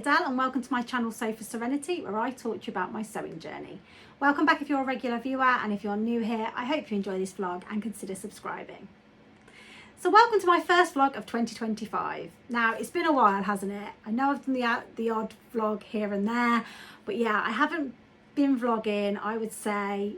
Adele and welcome to my channel Sew for Serenity, where I talk to you about my sewing journey. Welcome back if you're a regular viewer, and if you're new here, I hope you enjoy this vlog and consider subscribing. So welcome to my first vlog of 2025. Now it's been a while, hasn't it? I know I've done the odd vlog here and there, but yeah, I haven't been vlogging, I would say,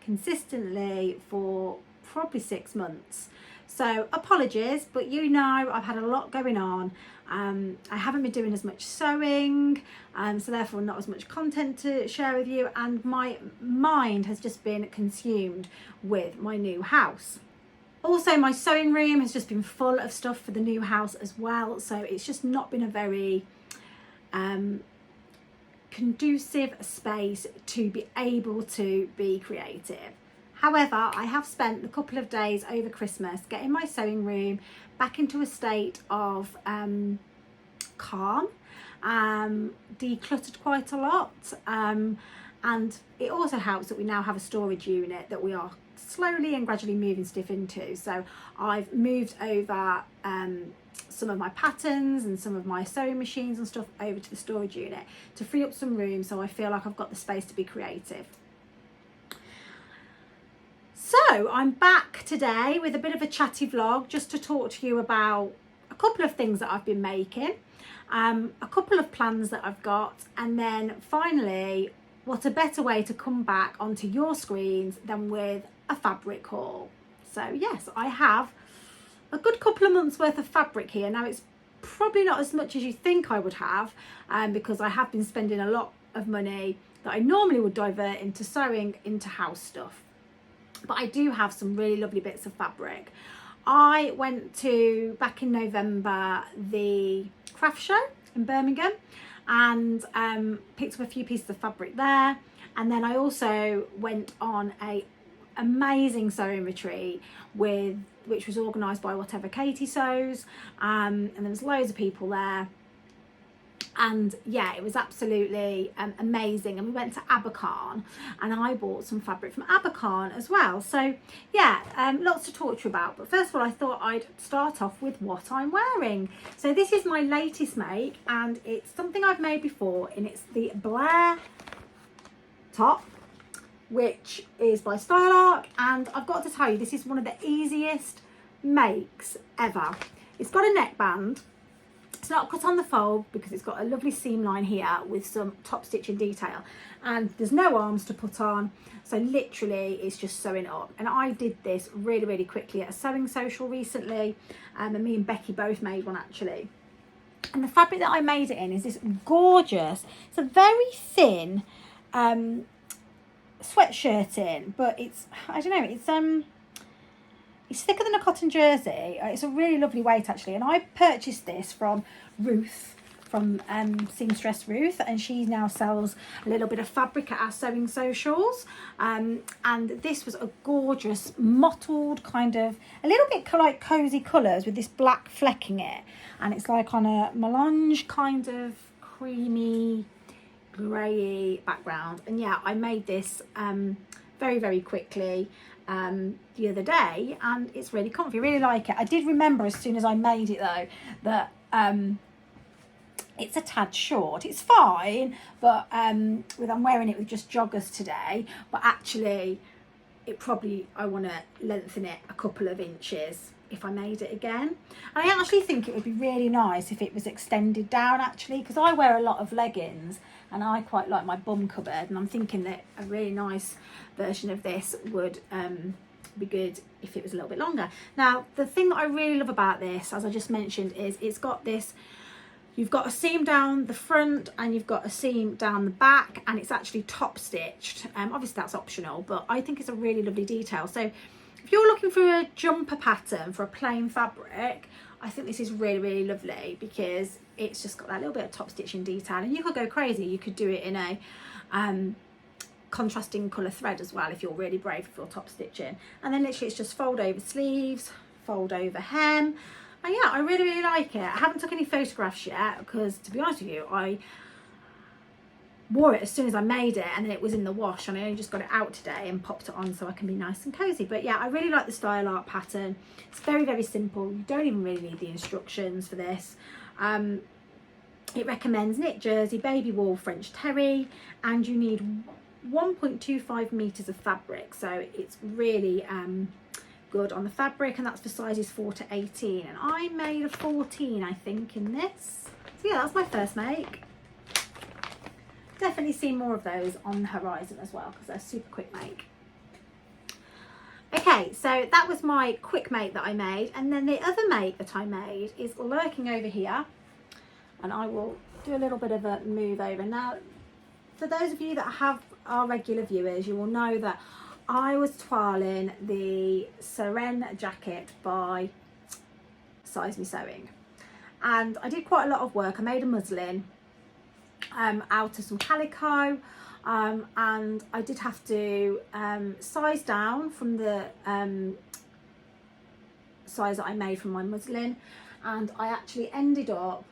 consistently for probably 6 months. So apologies, but you know I've had a lot going on. I haven't been doing as much sewing, so therefore not as much content to share with you, and my mind has just been consumed with my new house. Also, my sewing room has just been full of stuff for the new house as well, so it's just not been a very conducive space to be able to be creative. However, I have spent a couple of days over Christmas getting my sewing room back into a state of calm, decluttered quite a lot, and it also helps that we now have a storage unit that we are slowly and gradually moving stuff into. So I've moved over some of my patterns and some of my sewing machines and stuff over to the storage unit to free up some room, so I feel like I've got the space to be creative. So I'm back today with a bit of a chatty vlog just to talk to you about a couple of things that I've been making, a couple of plans that I've got, and then finally, what a better way to come back onto your screens than with a fabric haul. So yes, I have a good couple of months worth of fabric here. Now it's probably not as much as you think I would have, because I have been spending a lot of money that I normally would divert into sewing into house stuff. But I do have some really lovely bits of fabric. I went to, back in November, the craft show in Birmingham, and picked up a few pieces of fabric there. And then I also went on a amazing sewing retreat which was organised by Whatever Katie Sews, and there was loads of people there. And yeah, it was absolutely amazing. And we went to Abercorn and I bought some fabric from Abercorn as well. So yeah, lots to talk to you about. But first of all, I thought I'd start off with what I'm wearing. So this is my latest make, and it's something I've made before, and it's the Blair top, which is by Style Arc. And I've got to tell you, this is one of the easiest makes ever. It's got a neckband. It's not cut on the fold because it's got a lovely seam line here with some top stitching detail, and there's no arms to put on, so literally it's just sewing up. And I did this really quickly at a sewing social recently, and me and Becky both made one actually. And the fabric that I made it in is this gorgeous, it's a very thin sweatshirting, but it's, I don't know, it's thicker than a cotton jersey. It's a really lovely weight actually, and I purchased this from Ruth, from Seamstress Ruth, and she now sells a little bit of fabric at our sewing socials. And this was a gorgeous mottled kind of, a little bit like cozy colours with this black flecking it, and it's like on a melange kind of creamy grey background. And yeah, I made this very quickly the other day, and it's really comfy. Really like it. I did remember as soon as I made it though that it's a tad short. It's fine, but I'm wearing it with just joggers today, but actually it probably, I want to lengthen it a couple of inches if I made it again. And I actually think it would be really nice if it was extended down actually, because I wear a lot of leggings and I quite like my bum cupboard, and I'm thinking that a really nice version of this would be good if it was a little bit longer. Now the thing that I really love about this, as I just mentioned, is it's got this, you've got a seam down the front and you've got a seam down the back, and it's actually top stitched. Obviously that's optional, but I think it's a really lovely detail. So if you're looking for a jumper pattern for a plain fabric, I think this is really lovely, because it's just got that little bit of top stitching detail, and you could go crazy. You could do it in a contrasting colour thread as well if you're really brave for top stitching. And then literally it's just fold over sleeves, fold over hem, and yeah, I really like it. I haven't took any photographs yet because, to be honest with you, I wore it as soon as I made it, and then it was in the wash, and I only just got it out today and popped it on so I can be nice and cozy. But yeah, I really like the Style Art pattern. It's very simple. You don't even really need the instructions for this. It recommends knit jersey, baby wool, French terry, and you need 1.25 meters of fabric, so it's really good on the fabric, and that's for sizes 4 to 18, and I made a 14 I think in this. So yeah, that's my first make. Definitely see more of those on the horizon as well, because they're super quick make. Okay, so that was my quick make that I made, and then the other make that I made is lurking over here, and I will do a little bit of a move over. Now, for those of you that are regular viewers, you will know that I was toiling the Seneren jacket by Size Me Sewing, and I did quite a lot of work. I made a muslin out of some calico, and I did have to size down from the size that I made from my muslin, and I actually ended up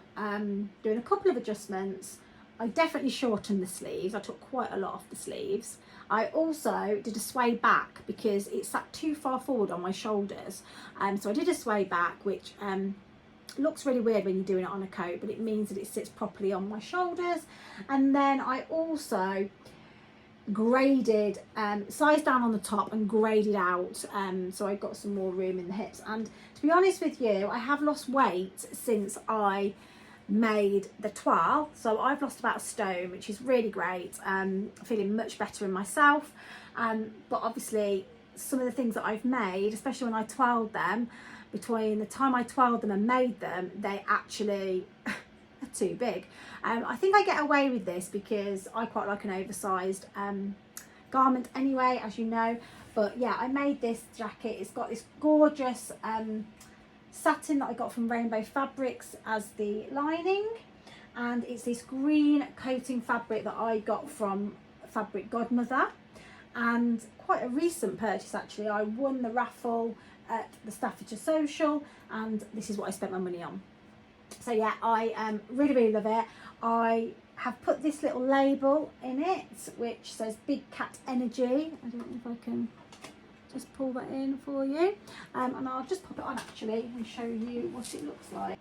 doing a couple of adjustments. I definitely shortened the sleeves. I took quite a lot off the sleeves. I also did a sway back because it sat too far forward on my shoulders, so I did a sway back, which looks really weird when you're doing it on a coat, but it means that it sits properly on my shoulders. And then I also graded, sized down on the top and graded out, so I got some more room in the hips. And to be honest with you, I have lost weight since I made the toile, so I've lost about a stone, which is really great. Feeling much better in myself, but obviously some of the things that I've made, especially when I toiled them, between the time I toiled them and made them, they actually are too big. I think I get away with this because I quite like an oversized garment anyway, as you know. But yeah, I made this jacket. It's got this gorgeous satin that I got from Rainbow Fabrics as the lining, and it's this green coating fabric that I got from Fabric Godmother, and quite a recent purchase actually. I won the raffle at the Staffordshire Social, and this is what I spent my money on. So yeah, I really love it. I have put this little label in it which says Big Cat Energy. I don't know if I can just pull that in for you, and I'll just pop it on actually and show you what it looks like.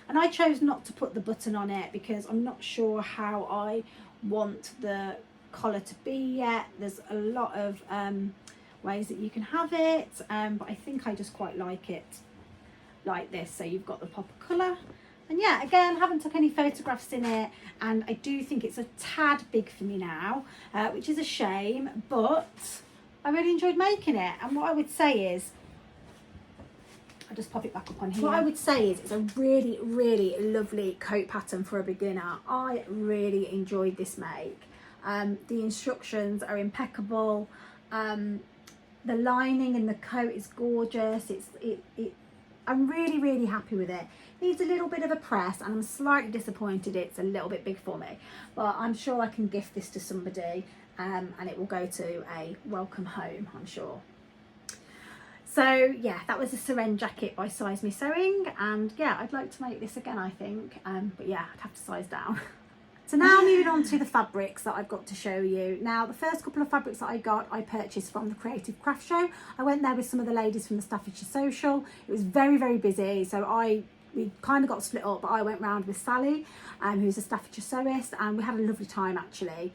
And I chose not to put the button on it because I'm not sure how I want the collar to be yet. There's a lot of ways that you can have it, but I think I just quite like it like this, so you've got the pop of colour. And yeah, again, haven't took any photographs in it, and I do think it's a tad big for me now, which is a shame, but I really enjoyed making it. And what I would say is, I'll just pop it back up on here. What I would say is it's a really lovely coat pattern for a beginner. I really enjoyed this make. The instructions are impeccable. The lining in the coat is gorgeous. I'm really happy with it. Needs a little bit of a press, and I'm slightly disappointed it's a little bit big for me, but I'm sure I can gift this to somebody, and it will go to a welcome home, I'm sure. So yeah, that was a Seneren jacket by Size Me Sewing, and yeah, I'd like to make this again, I think, but yeah, I'd have to size down. So now moving on to the fabrics that I've got to show you. Now, the first couple of fabrics that I got, I purchased from the Creative Craft Show. I went there with some of the ladies from the Staffordshire Social. It was very busy, so we kind of got split up, but I went round with Sally, who's a Staffordshire sewist, and we had a lovely time actually.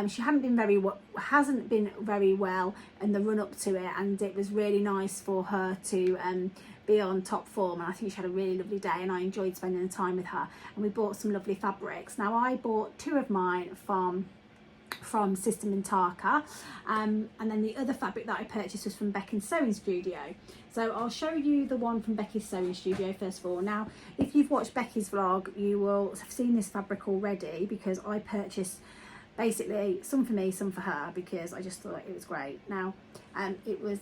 She hasn't been very well in the run up to it, and it was really nice for her to be on top form, and I think she had a really lovely day, and I enjoyed spending the time with her, and we bought some lovely fabrics. Now, I bought 2 of mine from Sister Mintaka, and then the other fabric that I purchased was from Becky's Sewing Studio. So I'll show you the one from Becky's Sewing Studio first of all. Now, if you've watched Becky's vlog, you will have seen this fabric already, because I purchased basically some for me, some for her, because I just thought it was great. Now, it was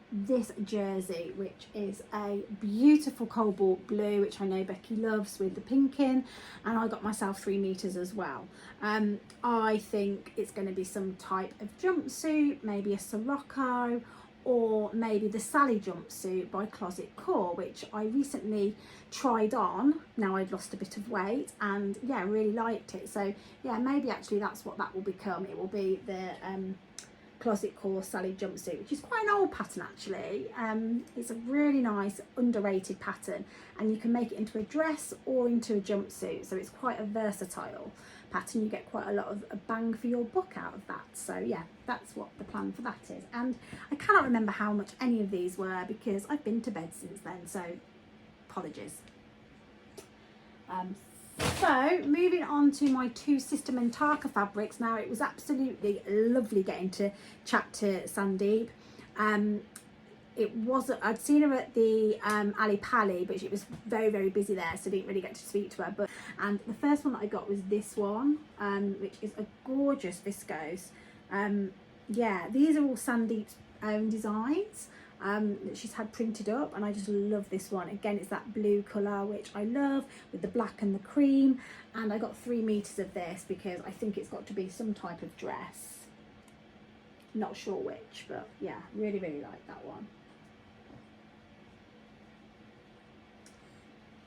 this jersey, which is a beautiful cobalt blue, which I know Becky loves, with the pink in, and I got myself 3 meters as well. I think it's going to be some type of jumpsuit, maybe a Sirocco, or maybe the Sally jumpsuit by Closet Core, which I recently tried on. Now I'd lost a bit of weight, and yeah, really liked it. So yeah, maybe actually that's what that will become. It will be the Closet Core Sally jumpsuit, which is quite an old pattern actually. It's a really nice underrated pattern, and you can make it into a dress or into a jumpsuit, so it's quite a versatile pattern. You get quite a lot of a bang for your buck out of that. So yeah, that's what the plan for that is. And I cannot remember how much any of these were because I've been to bed since then, so apologies. So moving on to my two sister Mintaka fabrics. Now it was absolutely lovely getting to chat to Sandeep. It wasn't, I'd seen her at the Ali Pali, but she was very busy there, so I didn't really get to speak to her. And the first one that I got was this one, which is a gorgeous viscose. Yeah, these are all Sandeep's own designs that she's had printed up, and I just love this one. Again, it's that blue colour, which I love, with the black and the cream. And I got 3 meters of this because I think it's got to be some type of dress. Not sure which, but yeah, really like that one.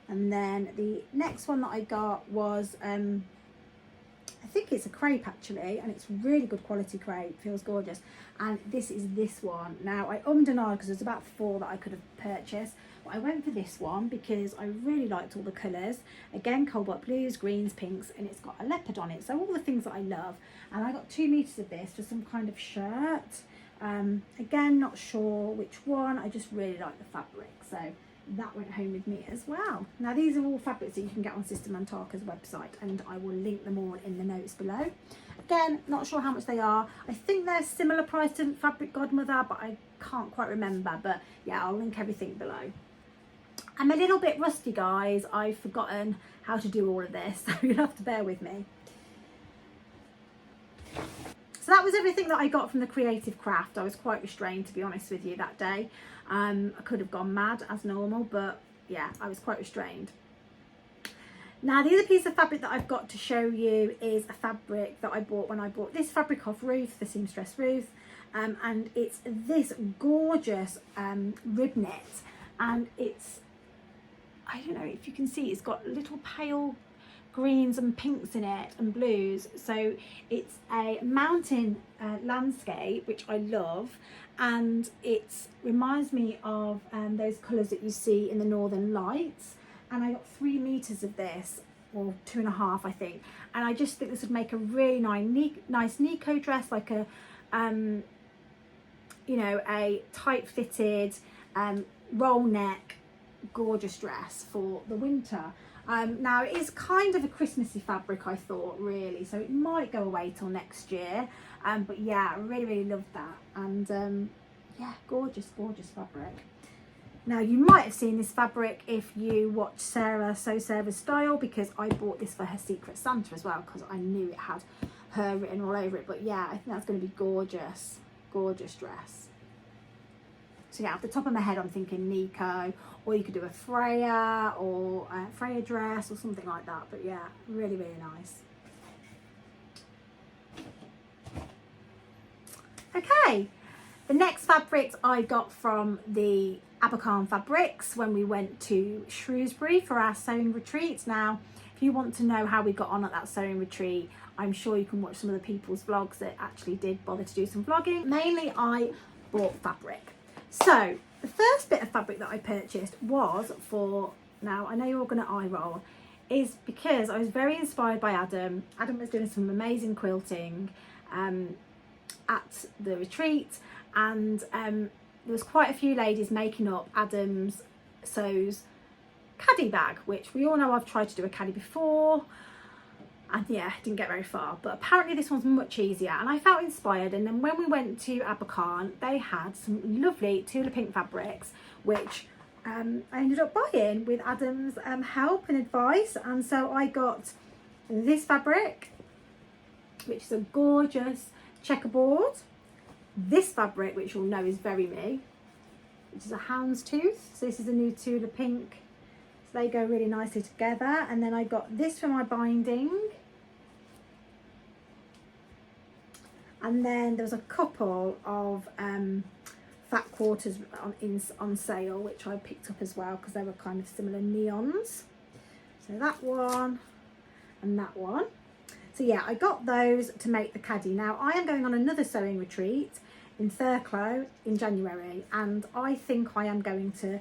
And then the next one that I got was, I think it's a crepe actually, and it's really good quality crepe, feels gorgeous. And this is this one. Now I ummed and ahed because there's about 4 that I could have purchased, but I went for this one because I really liked all the colours. Again, cobalt blues, greens, pinks, and it's got a leopard on it, so all the things that I love. And I got 2 meters of this for some kind of shirt. Again, not sure which one, I just really like the fabric, so that went home with me as well. Now these are all fabrics that you can get on Sister Mintaka's website, and I will link them all in the notes below. Again, not sure how much they are. I think they're similar price to Fabric Godmother, but I can't quite remember. But yeah, I'll link everything below. I'm a little bit rusty, guys. I've forgotten how to do all of this, so you'll have to bear with me. So that was everything that I got from the creative craft. I was quite restrained, to be honest with you, that day. I could have gone mad as normal, but yeah, I was quite restrained. Now the other piece of fabric that I've got to show you is a fabric that I bought when I bought this fabric off Ruth, the seamstress Ruth, and it's this gorgeous rib knit, and it's, I don't know if you can see, it's got little pale greens and pinks in it and blues, so it's a mountain landscape, which I love, and it reminds me of those colours that you see in the Northern Lights. And I got 3 meters of this, or 2.5 I think, and I just think this would make a really nice Nico dress, like a you know, a tight fitted roll neck gorgeous dress for the winter. Now it is kind of a Christmassy fabric, I thought, really, so it might go away till next year, but yeah, I really loved that. And yeah, gorgeous fabric. Now you might have seen this fabric if you watch Sarah Sew Sarah's Style, because I bought this for her Secret Santa as well, because I knew it had her written all over it. But yeah, I think that's going to be gorgeous dress. So yeah, off the top of my head I'm thinking Nico, or you could do a Freya, or a Freya dress or something like that. But yeah, really nice. Okay, the next fabrics I got from the Abercorn Fabrics when we went to Shrewsbury for our sewing retreat. Now, if you want to know how we got on at that sewing retreat, I'm sure you can watch some of the people's vlogs that actually did bother to do some vlogging. Mainly I bought fabric. So the first bit of fabric that I purchased was for, now I know you're all going to eye roll, is because I was very inspired by Adam. Adam was doing some amazing quilting at the retreat, and there was quite a few ladies making up Adam's Sews caddy bag, which we all know I've tried to do a caddy before, and yeah, didn't get very far, but apparently this one's much easier, and I felt inspired. And then when we went to Abercorn, they had some lovely Tula Pink fabrics, which I ended up buying with Adam's help and advice. And so I got this fabric, which is a gorgeous checkerboard. This fabric, which you'll know is very me, which is a houndstooth. So this is a new Tula Pink, so they go really nicely together. And then I got this for my binding, and then there was a couple of fat quarters on sale, which I picked up as well because they were kind of similar neons. So that one and that one. So yeah, I got those to make the caddy. Now I am going on another sewing retreat in Thurclow in January, and I think I am going to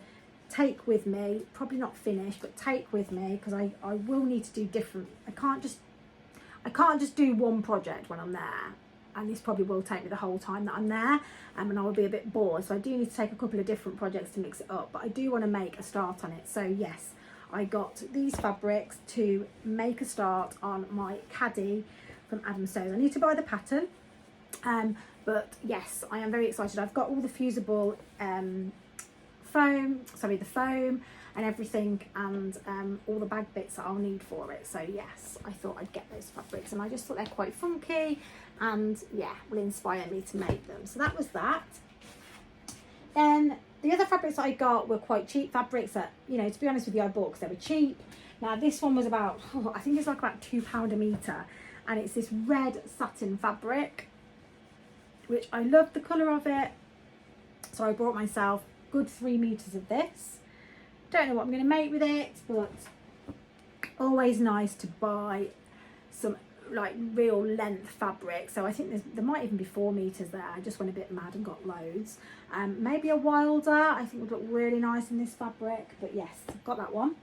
take with me, probably not finish, but take with me, because I will need to do different. I can't just do one project when I'm there, and this probably will take me the whole time that I'm there, and I will be a bit bored. So I do need to take a couple of different projects to mix it up, but I do want to make a start on it. So yes, I got these fabrics to make a start on my caddy from Adam Sews. I need to buy the pattern, but yes, I am very excited. I've got all the fusible the foam and everything, and all the bag bits that I'll need for it. So yes, I thought I'd get those fabrics, and I just thought they're quite funky, and yeah, will inspire me to make them. So that was that. Then the other fabrics that I got were quite cheap fabrics that, you know, to be honest with you, I bought because they were cheap. Now this one was about, I think it's like about £2 a metre, and it's this red satin fabric, which I love the colour of it. So I bought myself good 3 meters of this. Don't know what I'm going to make with it, but always nice to buy some like real length fabric. So I think there might even be 4 meters there. I just went a bit mad and got loads. Maybe a wilder I think would look really nice in this fabric, but yes, I've got that one.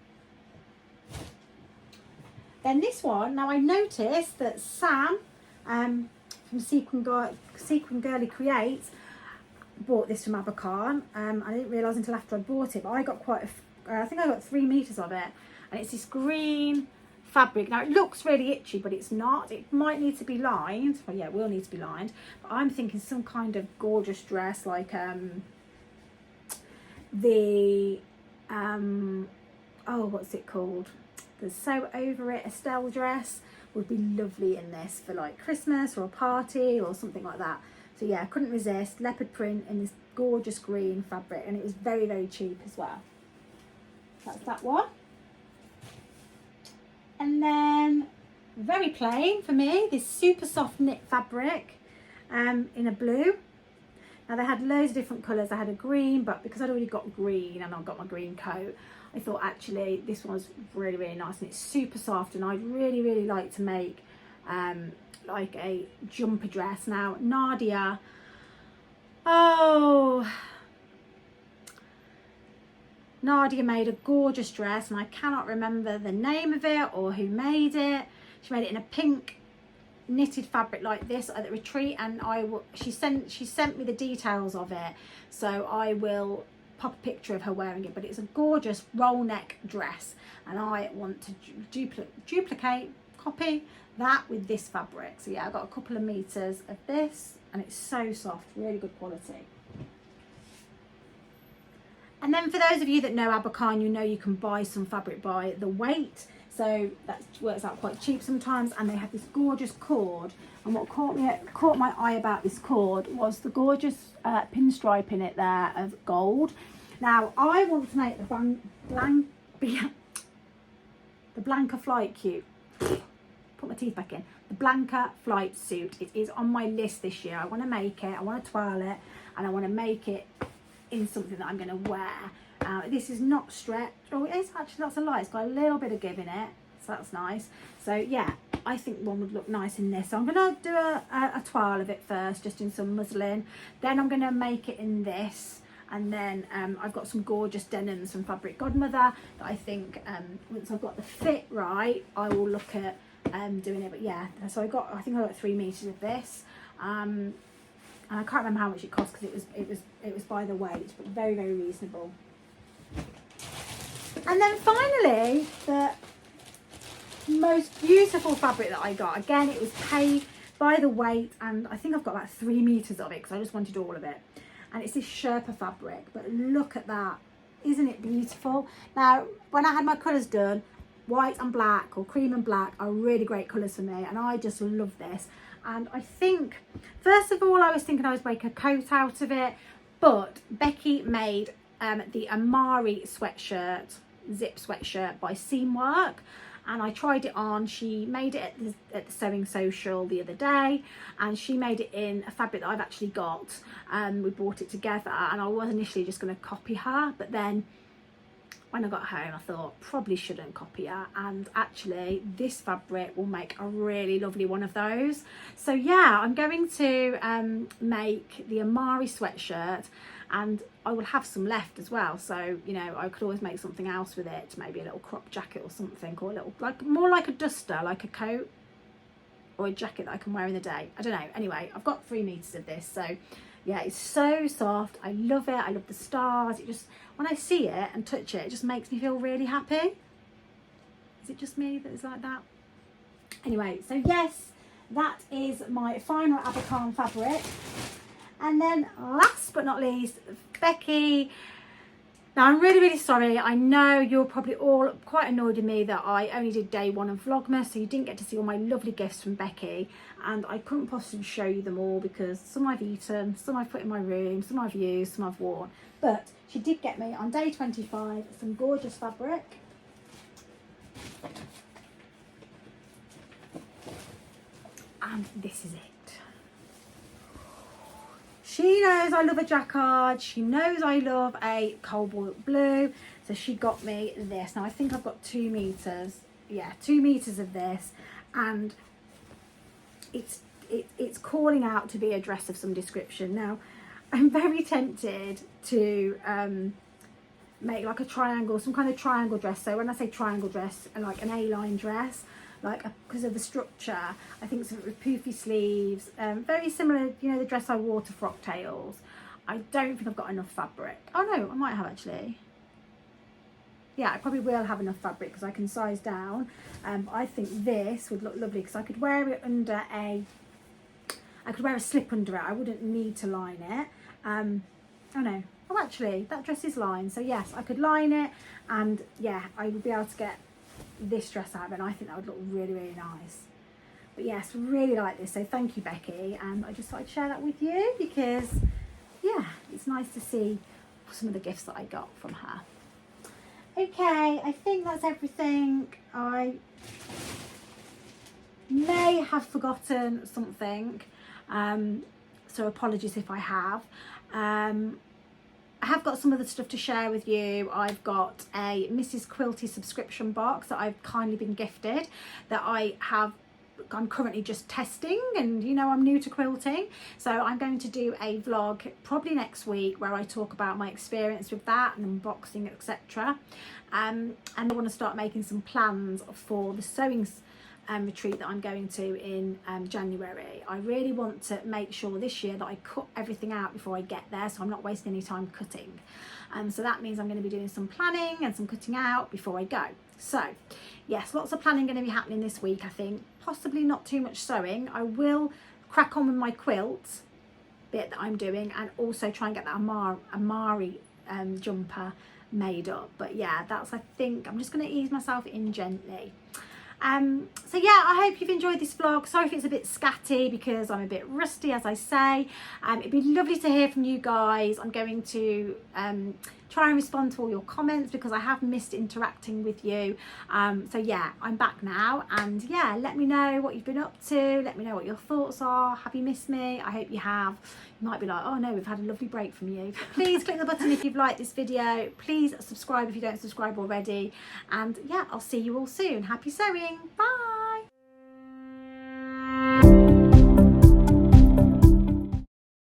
Then this one, now I noticed that Sam from Sequin Girly Creates bought this from Abercorn. I didn't realise until after I bought it, but I got I think I got 3 meters of it, and it's this green fabric. Now it looks really itchy, but it's not. It might need to be lined. Well, yeah, it will need to be lined, but I'm thinking some kind of gorgeous dress, like what's it called, the Sew Over It Estelle dress would be lovely in this for like Christmas or a party or something like that. So yeah, I couldn't resist. Leopard print in this gorgeous green fabric, and it was very, very cheap as well. That's that one. And then very plain for me, this super soft knit fabric in a blue. Now they had loads of different colours. I had a green, but because I'd already got green and I've got my green coat, I thought actually this one was really, really nice, and it's super soft, and I'd really, really like to make like a jumper dress. Now Nadia, Nadia made a gorgeous dress, and I cannot remember the name of it or who made it. She made it in a pink knitted fabric like this at the retreat, and she sent me the details of it, so I will pop a picture of her wearing it. But it's a gorgeous roll neck dress, and I want to copy that with this fabric. So yeah, I got a couple of meters of this, and it's so soft, really good quality. And then for those of you that know Abercorn, you know you can buy some fabric by the weight, so that works out quite cheap sometimes. And they had this gorgeous cord, and what caught my eye about this cord was the gorgeous pinstripe in it there of gold. Now I want to make the Blanca Flight Cute. Put my teeth back in. The Blanca Flight Suit. It is on my list this year. I want to make it, I want to twirl it, and I want to make it in something that I'm going to wear. This is not stretched. Oh, it is actually, that's a lie. It's got a little bit of give in it, so that's nice. So yeah, I think one would look nice in this. So I'm going to do a twirl of it first, just in some muslin. Then I'm going to make it in this. And then I've got some gorgeous denims from Fabric Godmother that I think once I've got the fit right, I will look at doing it. But yeah, so I think I got 3 meters of this, and I can't remember how much it cost because it was by the weight, but very, very reasonable. And then finally, the most beautiful fabric that I got, again it was paid by the weight, and I think I've got about 3 meters of it because I just wanted all of it. And it's this Sherpa fabric, but look at that, isn't it beautiful? Now when I had my colours done, white and black or cream and black are really great colours for me, and I just love this. And I think first of all I was thinking I was making a coat out of it, but Becky made the Amari sweatshirt, zip sweatshirt by Seamwork, and I tried it on. She made it at the Sewing Social the other day, and she made it in a fabric that I've actually got. We bought it together, and I was initially just going to copy her, but then when I got home I thought probably shouldn't copy her, and actually this fabric will make a really lovely one of those. So yeah, I'm going to make the Amari sweatshirt, and I will have some left as well, so you know I could always make something else with it, maybe a little crop jacket or something, or a little, like more like a duster, like a coat or a jacket that I can wear in the day. I don't know. Anyway, I've got 3 meters of this, so yeah, it's so soft. I love it. I love the stars. It just, when I see it and touch it, it just makes me feel really happy. Is it just me that is like that? Anyway, so yes, that is my final Abercon fabric. And then last but not least, Becky. Now, I'm really, really sorry. I know you're probably all quite annoyed with me that I only did day 1 of Vlogmas, so you didn't get to see all my lovely gifts from Becky. And I couldn't possibly show you them all because some I've eaten, some I've put in my room, some I've used, some I've worn. But she did get me on day 25 some gorgeous fabric. And this is it. She knows I love a jacquard. She knows I love a cobalt blue. So she got me this. Now I think I've got 2 meters. Yeah, 2 meters of this. And it's calling out to be a dress of some description. Now, I'm very tempted to make like a triangle, some kind of triangle dress. So when I say triangle dress, like an A-line dress, like because of the structure, I think some with poofy sleeves, very similar, you know, the dress I wore to Frock Tales. I don't think I've got enough fabric. Oh no, I might have actually. Yeah, I probably will have enough fabric because I can size down. I think this would look lovely because I could wear it under I could wear a slip under it. I wouldn't need to line it. Oh no. Oh, actually, that dress is lined. So yes, I could line it, and yeah, I would be able to get this dress out, and I think that would look really, really nice. But yes, really like this. So thank you, Becky. And I just thought I'd share that with you because yeah, it's nice to see some of the gifts that I got from her. Okay, I think that's everything. I may have forgotten something, so apologies if I have. I have got some other stuff to share with you. I've got a Mrs. Quilty subscription box that I've kindly been gifted that I'm currently just testing, and you know I'm new to quilting, so I'm going to do a vlog probably next week where I talk about my experience with that and unboxing, etc. And I want to start making some plans for the sewing retreat that I'm going to in January. I really want to make sure this year that I cut everything out before I get there, so I'm not wasting any time cutting. So that means I'm going to be doing some planning and some cutting out before I go. So yes, lots of planning going to be happening this week, I think. Possibly not too much sewing. I will crack on with my quilt bit that I'm doing, and also try and get that Amari jumper made up. But yeah, that's, I think I'm just going to ease myself in gently. So yeah, I hope you've enjoyed this vlog. Sorry if it's a bit scatty because I'm a bit rusty, as I say. It'd be lovely to hear from you guys. I'm going to try and respond to all your comments because I have missed interacting with you. So yeah, I'm back now, and yeah, let me know what you've been up to. Let me know what your thoughts are. Have you missed me? I hope you have. You might be like, oh no, we've had a lovely break from you. Please click the button if you've liked this video. Please subscribe if you don't subscribe already. And yeah, I'll see you all soon. Happy sewing. Bye.